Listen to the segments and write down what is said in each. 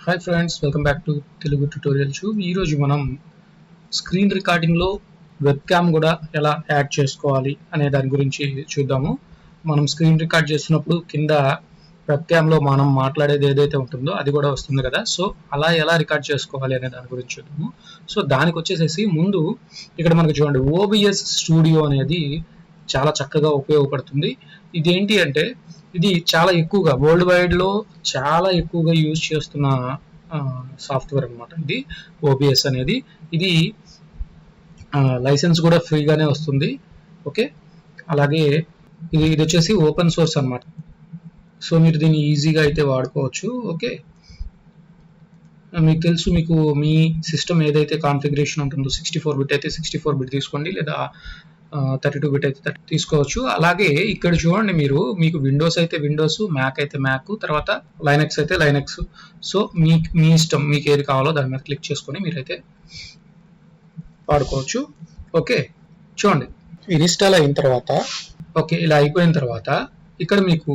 Hi friends, welcome back to Telugu tutorial tube. ఈరోజు మనం screen రికార్డింగ్లో web cam కూడా ఎలా యాడ్ చేసుకోవాలి అనే దాని గురించి చూద్దాము. మనం స్క్రీన్ రికార్డ్ చేస్తున్నప్పుడు కింద వెబ్ క్యామ్లో మనం మాట్లాడేది ఏదైతే ఉంటుందో అది కూడా వస్తుంది కదా. సో అలా ఎలా రికార్డ్ చేసుకోవాలి అనే దాని గురించి చూద్దాము. సో దానికి వచ్చేసేసి ముందు ఇక్కడ మనకు చూడండి, ఓబిఎస్ స్టూడియో అనేది చాలా చక్కగా ఉపయోగపడుతుంది. ఇదేంటి అంటే ఇది చాలా ఎక్కువగా వరల్డ్ వైడ్లో చాలా ఎక్కువగా యూజ్ చేస్తున్న సాఫ్ట్వేర్ అనమాట. ఇది ఓబిఎస్ అనేది. ఇది లైసెన్స్ కూడా ఫ్రీగానే వస్తుంది. ఓకే, అలాగే ఇది వచ్చేసి ఓపెన్ సోర్స్ అనమాట. సో మీరు దీన్ని ఈజీగా అయితే వాడుకోవచ్చు. ఓకే, మీకు తెలుసు, మీకు మీ సిస్టమ్ ఏదైతే కాన్ఫిగరేషన్ ఉంటుందో 64 బిట్ అయితే 64 బిట్ తీసుకోండి, లేదా 32 బిట్ అయితే 30 తీసుకోవచ్చు. అలాగే ఇక్కడ చూడండి, మీకు విండోస్ అయితే విండోస్, మ్యాక్ అయితే మ్యాక్, తర్వాత లైనక్స్ అయితే లైనక్స్. సో మీ ఇష్టం, మీకు ఏది కావాలో దాని మీద క్లిక్ చేసుకొని మీరైతే వాడుకోవచ్చు. ఓకే, చూడండి, ఇన్స్టాల్ అయిన తర్వాత, ఓకే, ఇలా అయిపోయిన తర్వాత ఇక్కడ మీకు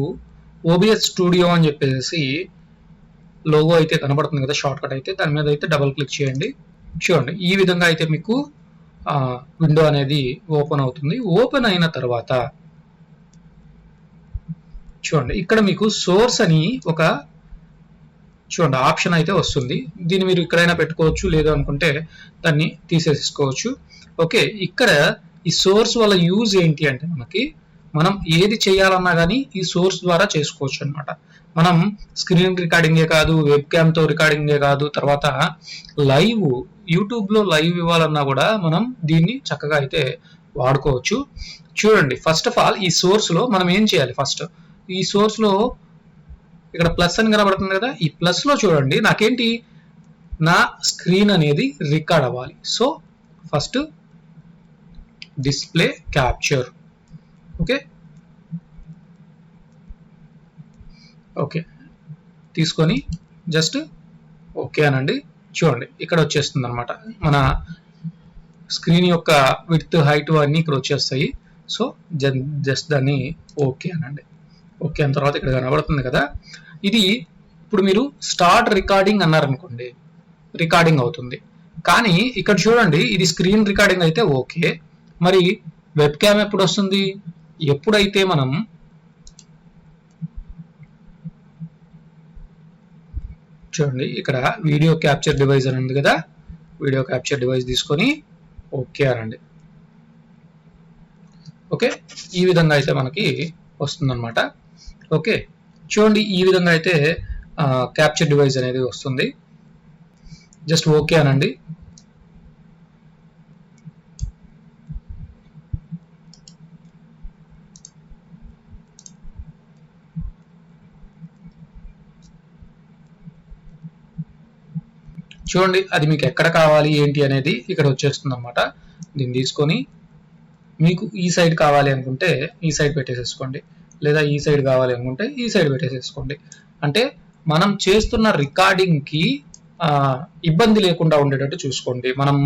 ఓబిఎస్ స్టూడియో అని చెప్పేసి లోగో అయితే కనబడుతుంది కదా, షార్ట్ కట్ అయితే దాని మీద అయితే డబుల్ క్లిక్ చేయండి. చూడండి, ఈ విధంగా అయితే మీకు విండో అనేది ఓపెన్ అవుతుంది. ఓపెన్ అయిన తర్వాత చూడండి, ఇక్కడ మీకు సోర్స్ అని ఒక చూడండి ఆప్షన్ అయితే వస్తుంది. దీన్ని మీరు ఎక్కడైనా పెట్టుకోవచ్చు, లేదు అనుకుంటే దాన్ని తీసేసుకోవచ్చు. ఓకే, ఇక్కడ ఈ సోర్స్ వల్ల యూజ్ ఏంటి అంటే మనం ఏది చేయాలన్నా కానీ ఈ సోర్స్ ద్వారా చేసుకోవచ్చు అనమాట. మనం స్క్రీన్ రికార్డింగే కాదు, వెబ్ క్యామ్తో రికార్డింగే కాదు, తర్వాత లైవ్ యూట్యూబ్లో లైవ్ ఇవ్వాలన్నా కూడా మనం దీన్ని చక్కగా అయితే వాడుకోవచ్చు. చూడండి, ఫస్ట్ ఆఫ్ ఆల్ ఈ సోర్స్లో మనం ఏం చేయాలి? ఫస్ట్ ఈ సోర్స్లో ఇక్కడ ప్లస్ అని కనబడుతుంది కదా, ఈ ప్లస్లో చూడండి, నాకేంటి, నా స్క్రీన్ అనేది రికార్డ్ అవ్వాలి. So first display capture. Okay okay తీసుకొని జస్ట్ ఓకే అనండి. చూడండి, ఇక్కడ వచ్చేస్తుంది అనమాట, మన స్క్రీన్ యొక్క విడ్త్ హైట్ అన్నీ ఇక్కడ వచ్చేస్తాయి. సో జస్ట్ దాన్ని ఓకే అనండి. ఓకే అన్న తర్వాత ఇక్కడ కనబడుతుంది కదా, ఇది ఇప్పుడు మీరు స్టార్ట్ రికార్డింగ్ అన్నారనుకోండి, రికార్డింగ్ అవుతుంది. కానీ ఇక్కడ చూడండి, ఇది స్క్రీన్ రికార్డింగ్ అయితే ఓకే, మరి వెబ్ క్యామ్ ఎప్పుడు వస్తుంది? ఎప్పుడైతే మనం చూడండి, ఇక్కడ వీడియో క్యాప్చర్ డివైస్ అని ఉంది కదా, వీడియో క్యాప్చర్ డివైస్ తీసుకొని ఓకే అనండి. ఓకే, ఈ విధంగా అయితే మనకి వస్తుందన్నమాట. ఓకే, చూడండి, ఈ విధంగా అయితే క్యాప్చర్ డివైస్ అనేది వస్తుంది. జస్ట్ ఓకే అనండి. చూడండి, అది మీకు ఎక్కడ కావాలి ఏంటి అనేది ఇక్కడ వచ్చేస్తుంది అనమాట. దీన్ని తీసుకొని మీకు ఈ సైడ్ కావాలి అనుకుంటే ఈ సైడ్ పెట్టేసేసుకోండి, లేదా ఈ సైడ్ కావాలి అనుకుంటే ఈ సైడ్ పెట్టేసేసుకోండి. అంటే మనం చేస్తున్న రికార్డింగ్కి ఇబ్బంది లేకుండా ఉండేటట్టు చూసుకోండి. మనం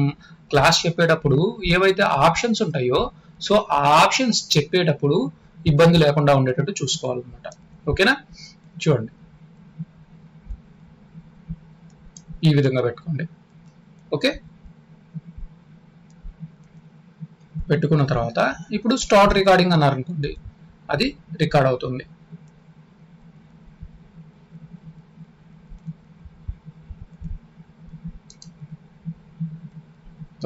క్లాస్ చెప్పేటప్పుడు ఏవైతే ఆప్షన్స్ ఉంటాయో, సో ఆ ఆప్షన్స్ చెప్పేటప్పుడు ఇబ్బంది లేకుండా ఉండేటట్టు చూసుకోవాలన్నమాట. ఓకేనా? చూడండి, ఈ విధంగా పెట్టుకోండి. ఓకే, పెట్టుకున్న తర్వాత ఇప్పుడు స్టార్ట్ రికార్డింగ్ అన్నారనుకోండి, అది రికార్డ్ అవుతుంది.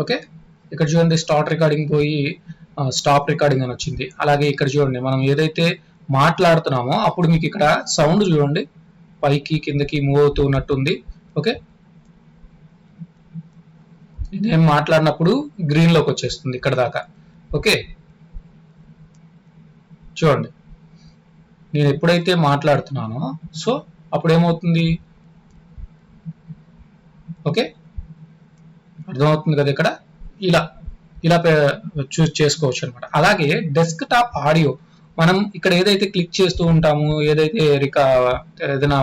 ఓకే, ఇక్కడ చూడండి, స్టార్ట్ రికార్డింగ్ పోయి స్టాప్ రికార్డింగ్ అని వచ్చింది. అలాగే ఇక్కడ చూడండి, మనం ఏదైతే మాట్లాడుతున్నామో అప్పుడు మీకు ఇక్కడ సౌండ్ చూడండి, పైకి కిందకి మూవ్ అవుతున్నట్టుంది. ఓకే, నేను మాట్లాడినప్పుడు గ్రీన్లోకి వచ్చేస్తుంది ఇక్కడ దాకా. ఓకే, చూడండి, నేను ఎప్పుడైతే మాట్లాడుతున్నానో సో అప్పుడు ఏమవుతుంది? ఓకే, అర్థమవుతుంది కదా, ఇక్కడ ఇలా ఇలా చూస్ చేసుకోవచ్చు అనమాట. అలాగే డెస్క్ టాప్ ఆడియో, మనం ఇక్కడ ఏదైతే క్లిక్ చేస్తూ ఉంటామో, ఏదైతే ఏదైనా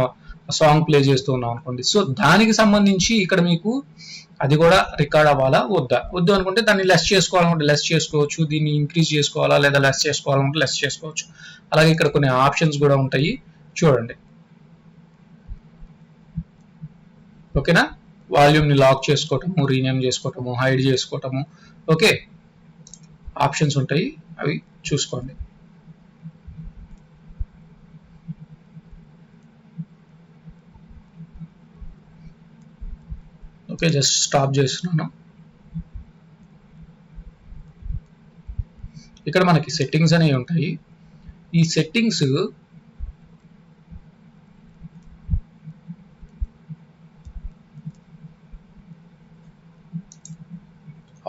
సాంగ్ ప్లే చేస్తూ ఉన్నాం అనుకోండి, సో దానికి సంబంధించి ఇక్కడ మీకు అది కూడా రికార్డ్ అవ్వాలా వద్దు అనుకుంటే దాన్ని లెస్ చేసుకోవాలనుకుంటే లెస్ చేసుకోవచ్చు, దీన్ని ఇంక్రీజ్ చేసుకోవాలా లేదా లెస్ చేసుకోవాలనుకుంటే లెస్ చేసుకోవచ్చు. అలాగే ఇక్కడ కొన్ని ఆప్షన్స్ కూడా ఉంటాయి, చూడండి. ఓకేనా. వాల్యూమ్ని లాక్ చేసుకోవటము, రీనేమ్ చేసుకోవటము, హైడ్ చేసుకోవటము, ఓకే, ఆప్షన్స్ ఉంటాయి, అవి చూసుకోండి. ఓకే, జస్ట్ స్టాప్ చేస్తున్నాను. ఇక్కడ మనకి సెట్టింగ్స్ అనేవి ఉంటాయి. ఈ సెట్టింగ్స్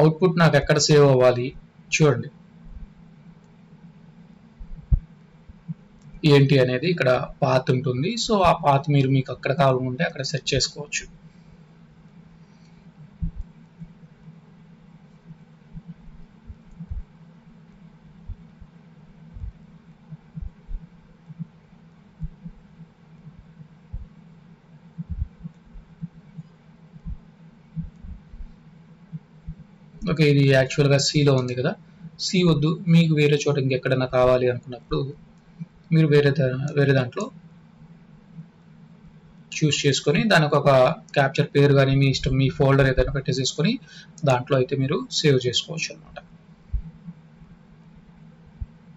అవుట్పుట్ నాకు ఎక్కడ సేవ్ అవ్వాలి చూడండి, ఏంటి అనేది ఇక్కడ పాత్ ఉంటుంది. సో ఆ పాత్ మీకు అక్కడ కావాలనుకుంటే అక్కడ సెట్ చేసుకోవచ్చు. ఓకే, ఇది యాక్చువల్గా సిలో ఉంది కదా, సి వద్దు, మీకు వేరే చోట ఇంకెక్కడైనా కావాలి అనుకున్నప్పుడు మీరు వేరే దాంట్లో చూస్ చేసుకొని దానికి ఒక క్యాప్చర్ పేరు కానీ మీ ఇష్టం, మీ ఫోల్డర్ ఏదైనా పెట్టేసేసుకొని దాంట్లో అయితే మీరు సేవ్ చేసుకోవచ్చు అనమాట.